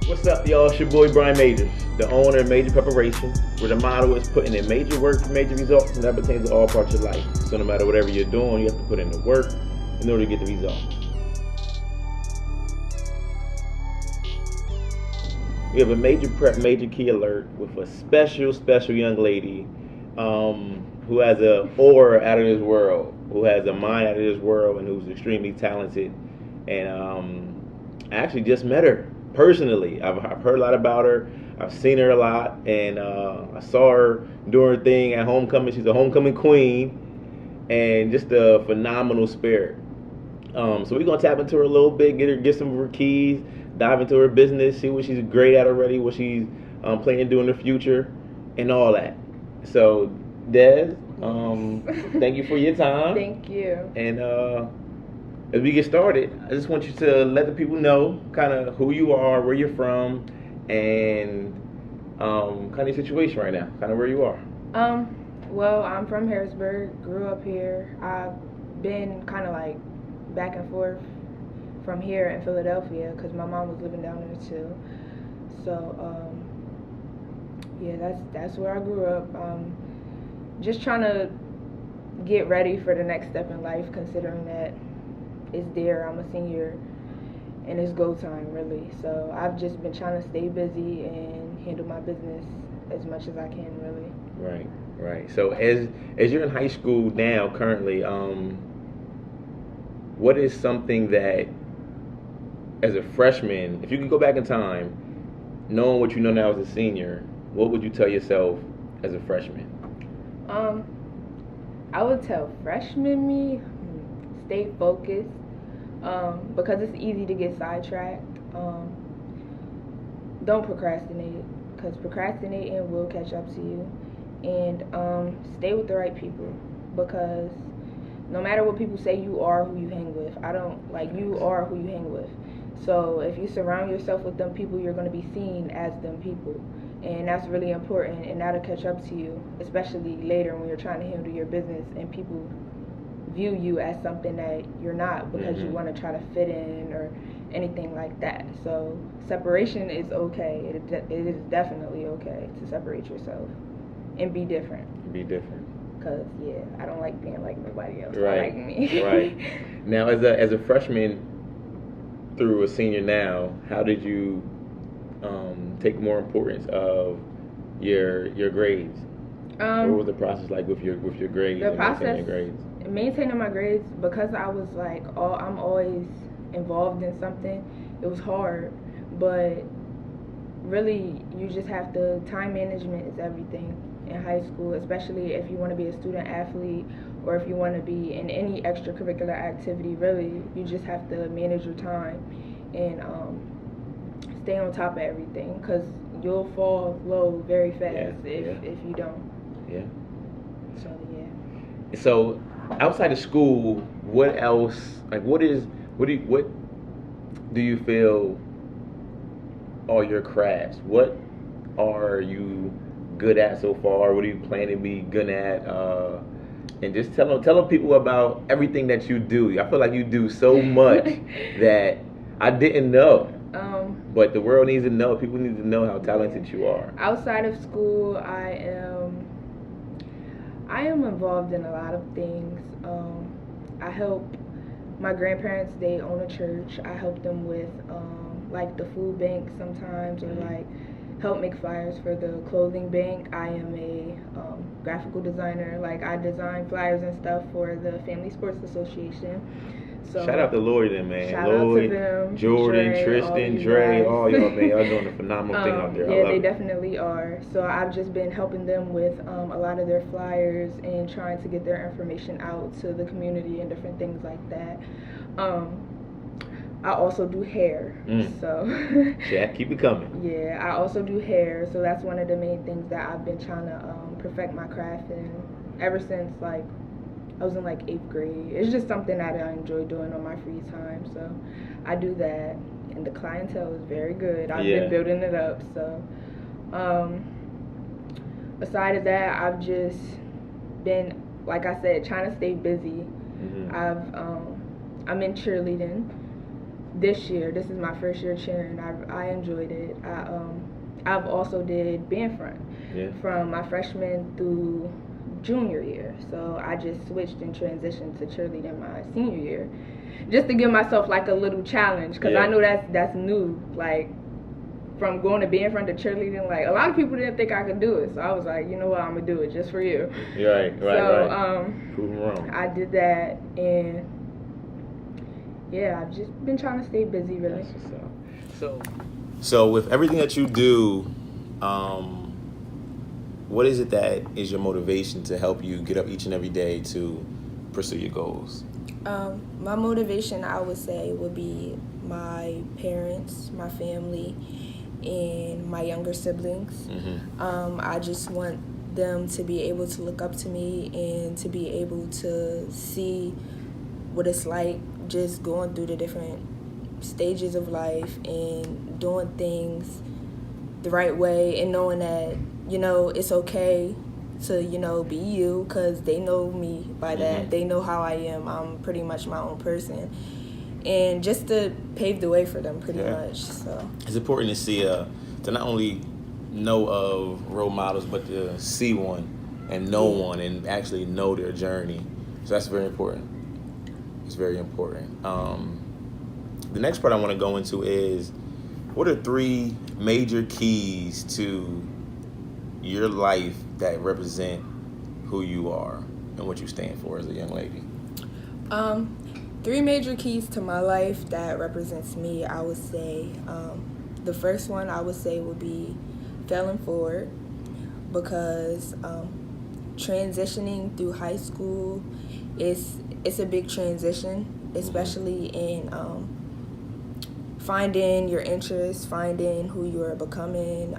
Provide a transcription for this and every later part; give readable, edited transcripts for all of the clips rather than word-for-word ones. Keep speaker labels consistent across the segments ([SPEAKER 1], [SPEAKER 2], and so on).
[SPEAKER 1] What's up, y'all? It's your boy Brian Majors, the owner of Major Preparation, where the motto is putting in major work for major results, and that pertains to all parts of life. So no matter whatever you're doing, you have to put in the work in order to get the results. We have a major prep, major key alert with a special young lady who has a aura out of this world, who has a mind out of this world, and who's extremely talented. And I actually just met her personally. I've heard a lot about her. I've seen her a lot, and I saw her do her thing at homecoming. She's a homecoming queen, and just a phenomenal spirit. So we're gonna tap into her a little bit, get some of her keys, dive into her business, see what she's great at already, what she's planning to do in the future, and all that. So, Des, thank you for your time.
[SPEAKER 2] Thank you.
[SPEAKER 1] And as we get started, I just want you to let the people know kind of who you are, where you're from, and kind of your situation right now, kind of where you are.
[SPEAKER 2] Well, I'm from Harrisburg, grew up here. I've been kind of like back and forth from here in Philadelphia because my mom was living down there too. So, yeah, that's where I grew up. Just trying to get ready for the next step in life, considering that it's there. I'm a senior, and it's go time, really. So I've just been trying to stay busy and handle my business as much as I can, really.
[SPEAKER 1] Right. So as you're in high school now, currently, what is something that, as a freshman, if you could go back in time, knowing what you know now as a senior, what would you tell yourself as a freshman?
[SPEAKER 2] I would tell freshman me, stay focused, because it's easy to get sidetracked. Don't procrastinate, because procrastinating will catch up to you. And stay with the right people, because no matter what people say, you are who you hang with. You are who you hang with. So if you surround yourself with them people, you're going to be seen as them people. And that's really important, and that'll catch up to you, especially later when you're trying to handle your business and people view you as something that you're not because you want to try to fit in or anything like that. So separation is okay. It is definitely okay to separate yourself and be different.
[SPEAKER 1] Be different.
[SPEAKER 2] Because, yeah, I don't like being like nobody else.
[SPEAKER 1] Right.
[SPEAKER 2] Like me.
[SPEAKER 1] Right. Now, as a freshman through a senior now, how did you take more importance of your grades? What was the process like with your grades?
[SPEAKER 2] The process,
[SPEAKER 1] your grades?
[SPEAKER 2] Maintaining my grades, because I was like, I'm always involved in something. It was hard, but really, you just have to. Time management is everything in high school, especially if you want to be a student athlete or if you want to be in any extracurricular activity. Really, you just have to manage your time and stay on top of everything, because you'll fall low very fast if you don't.
[SPEAKER 1] Yeah.
[SPEAKER 2] So yeah.
[SPEAKER 1] So outside of school, what else? Like, what do you feel are your crafts? What are you good at so far? What are you planning to be good at? And just tell people about everything that you do. I feel like you do so much that I didn't know. But the world needs to know. People need to know how talented you are.
[SPEAKER 2] Outside of school, I am involved in a lot of things. I help my grandparents. They own a church. I help them with like the food bank sometimes, or like help make flyers for the clothing bank. I am a graphical designer. Like, I design flyers and stuff for the Family Sports Association. So
[SPEAKER 1] shout out to Lloyd and man.
[SPEAKER 2] Shout
[SPEAKER 1] Lloyd,
[SPEAKER 2] out to them.
[SPEAKER 1] Jordan,
[SPEAKER 2] Dre,
[SPEAKER 1] Tristan, Dre, all y'all, man. Y'all doing a phenomenal thing out there.
[SPEAKER 2] Yeah, they definitely are. So I've just been helping them with a lot of their flyers and trying to get their information out to the community and different things like that. I also do hair, so
[SPEAKER 1] Chat, keep it coming.
[SPEAKER 2] Yeah, I also do hair, so that's one of the main things that I've been trying to perfect my craft in ever since like I was in like 8th grade. It's just something that I enjoy doing on my free time, so I do that, and the clientele is very good. I've been building it up, so aside of that, I've just been, like I said, trying to stay busy. I'm in cheerleading. this year. This is my first year cheering. I enjoyed it. I've also did band front from my freshman through junior year. So I just switched and transitioned to cheerleading my senior year, just to give myself like a little challenge, because I know that's new. Like, from going to band front to cheerleading, like, a lot of people didn't think I could do it. So I was like, you know what, I'm gonna do it just for you.
[SPEAKER 1] Right.
[SPEAKER 2] So
[SPEAKER 1] prove them wrong.
[SPEAKER 2] I did that, and yeah, I've just been trying to stay busy, really.
[SPEAKER 1] So with everything that you do, what is it that is your motivation to help you get up each and every day to pursue your goals?
[SPEAKER 2] My motivation, I would say, would be my parents, my family, and my younger siblings. I just want them to be able to look up to me and to be able to see what it's like just going through the different stages of life and doing things the right way, and knowing that, you know, it's okay to, you know, be you, because they know me by that. They know how I am. I'm pretty much my own person, and just to pave the way for them pretty much. So
[SPEAKER 1] it's important to see to not only know of role models, but to see one and know one and actually know their journey. So that's very important. It's very important. The next part I want to go into is, what are 3 major keys to your life that represent who you are and what you stand for as a young lady?
[SPEAKER 2] 3 major keys to my life that represents me, I would say, the first one I would say would be failing forward, because transitioning through high school it's a big transition, especially in finding your interests, finding who you are becoming,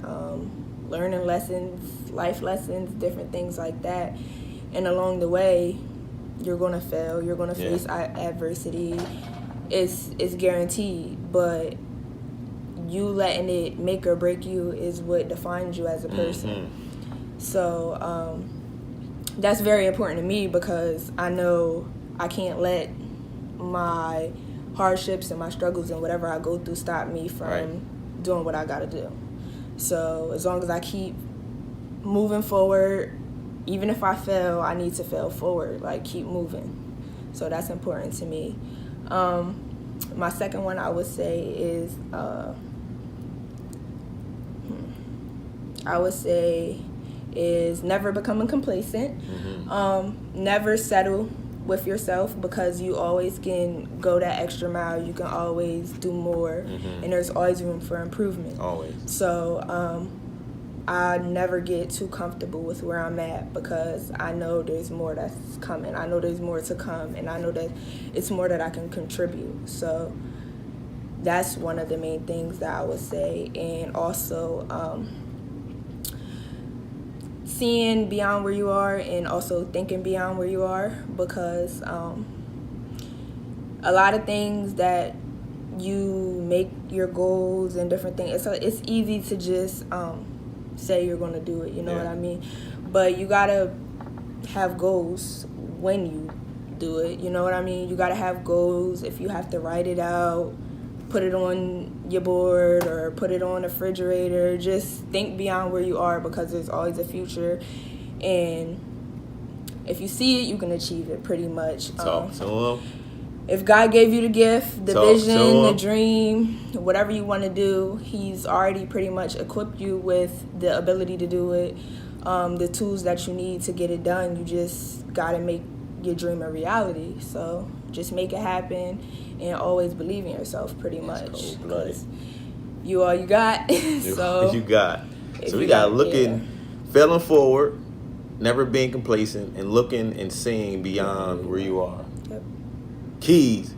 [SPEAKER 2] learning lessons, life lessons, different things like that. And along the way, you're gonna fail, you're gonna face adversity. It's guaranteed, but you letting it make or break you is what defines you as a person. So that's very important to me, because I know I can't let my hardships and my struggles and whatever I go through stop me from doing what I gotta do. So as long as I keep moving forward, even if I fail, I need to fail forward, like keep moving. So that's important to me. My second one I would say is never becoming complacent. Never settle with yourself, because you always can go that extra mile. You can always do more, and there's always room for improvement.
[SPEAKER 1] Always.
[SPEAKER 2] So I never get too comfortable with where I'm at, because I know there's more that's coming. I know there's more to come, and I know that it's more that I can contribute. So that's one of the main things that I would say. And also seeing beyond where you are, and also thinking beyond where you are, because a lot of things that you make your goals and different things, it's easy to just say you're going to do it, you know what I mean? But you got to have goals when you do it, you know what I mean? You got to have goals. If you have to write it out, put it on your board or put it on a refrigerator, just think beyond where you are, because there's always a future, and if you see it, you can achieve it pretty much.
[SPEAKER 1] Talk to them.
[SPEAKER 2] If God gave you the gift, the vision, the dream, whatever you want to do, He's already pretty much equipped you with the ability to do it, the tools that you need to get it done. You just got to make your dream a reality. So just make it happen, and always believe in yourself, pretty much, because you all you got. So
[SPEAKER 1] you got. So we got looking, failing forward, never being complacent, and looking and seeing beyond where you are.
[SPEAKER 2] Yep.
[SPEAKER 1] Keys.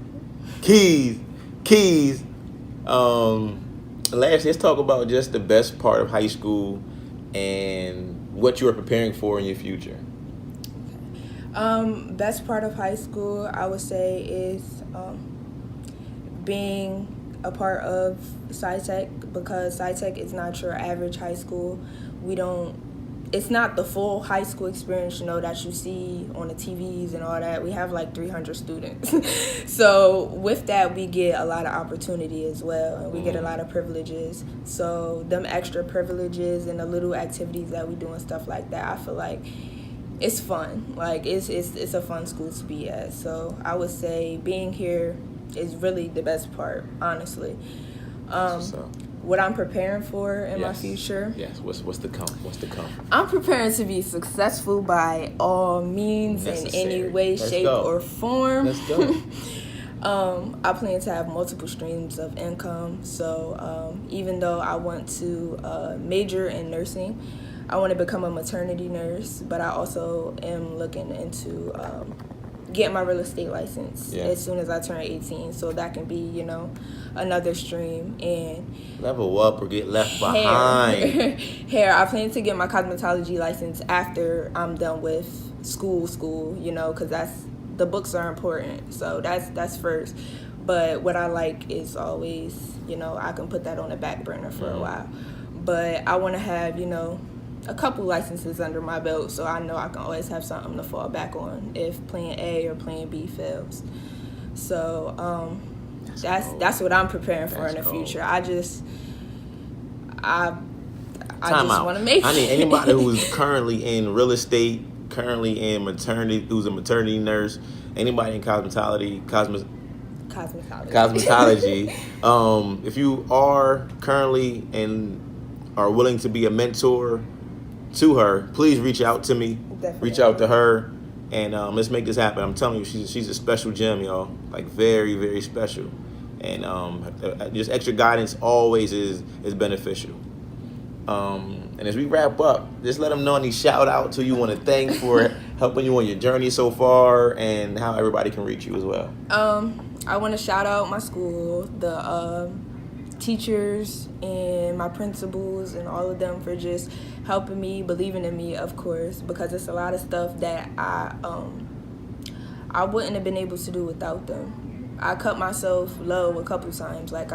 [SPEAKER 1] Last, let's talk about just the best part of high school and what you are preparing for in your future.
[SPEAKER 2] Best part of high school, I would say, is being a part of SciTech, because SciTech is not your average high school. We don't it's not the full high school experience, that you see on the TVs and all that. We have like 300 students. So with that, we get a lot of opportunity as well, and we get a lot of privileges. So them extra privileges and the little activities that we do and stuff like that, I feel like it's fun. Like it's a fun school to be at. So I would say being here is really the best part, honestly. What I'm preparing for in my future.
[SPEAKER 1] Yes. What's to come?
[SPEAKER 2] I'm preparing to be successful by all means,
[SPEAKER 1] necessary.
[SPEAKER 2] in any way, shape, or form.
[SPEAKER 1] Let's go.
[SPEAKER 2] I plan to have multiple streams of income. So even though I want to major in nursing, I want to become a maternity nurse, but I also am looking into getting my real estate license as soon as I turn 18, so that can be, another stream. And
[SPEAKER 1] level up or get left behind.
[SPEAKER 2] Hair, I plan to get my cosmetology license after I'm done with school, because the books are important, so that's first. But what I like is always, I can put that on the back burner for a while. But I want to have, a couple licenses under my belt, so I know I can always have something to fall back on if plan A or plan B fails. So that's what I'm preparing for in the future. I just want to make it.
[SPEAKER 1] I need anybody who's currently in real estate, currently in maternity, who's a maternity nurse, anybody in cosmetology. If you are currently and are willing to be a mentor to her, please reach out to me.
[SPEAKER 2] Definitely.
[SPEAKER 1] Reach out to her, and let's make this happen. I'm telling you, she's a special gem, y'all. Like very, very special. And just extra guidance always is beneficial. And as we wrap up, just let them know any shout outs who you want to thank for helping you on your journey so far, and how everybody can reach you as well.
[SPEAKER 2] I want to shout out my school, the teachers and my principals and all of them for just helping me, believing in me, of course, because it's a lot of stuff that I wouldn't have been able to do without them. I cut myself low a couple times. Like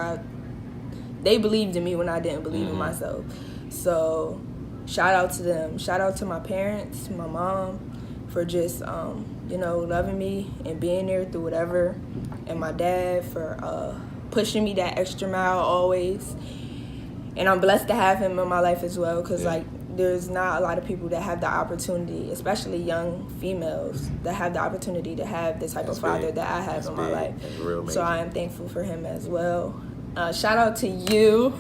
[SPEAKER 2] they believed in me when I didn't believe in myself. So shout out to them. Shout out to my parents, my mom, for just loving me and being there through whatever, and my dad for pushing me that extra mile always. And I'm blessed to have him in my life as well, because there's not a lot of people that have the opportunity, especially young females, that have the opportunity to have the type of father that I have in my life. So I am thankful for him as well. Shout out to you.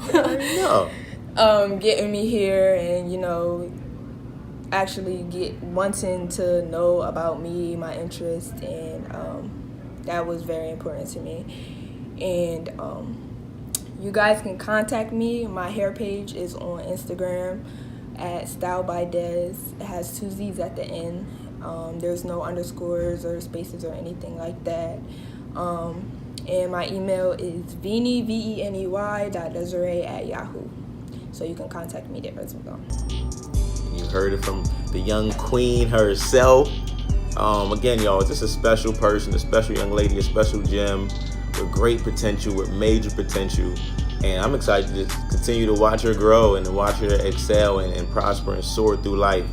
[SPEAKER 2] Getting me here and, actually wanting to know about me, my interest, and that was very important to me. And you guys can contact me. My hair page is on Instagram at Style by Des. It has 2 Z's at the end. There's no underscores or spaces or anything like that. And my email is Veney, Veney.Desiree@yahoo. So you can contact me there as well.
[SPEAKER 1] You heard it from the young queen herself. Again, y'all, it's just a special person, a special young lady, a special gem with great potential, with major potential. And I'm excited to just continue to watch her grow and to watch her excel and prosper and soar through life.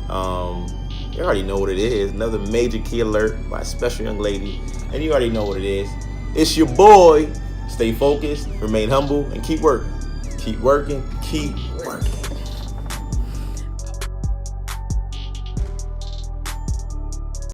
[SPEAKER 1] You already know what it is. Another major key alert by a special young lady. And you already know what it is. It's your boy. Stay focused, remain humble, and keep working. Keep working, keep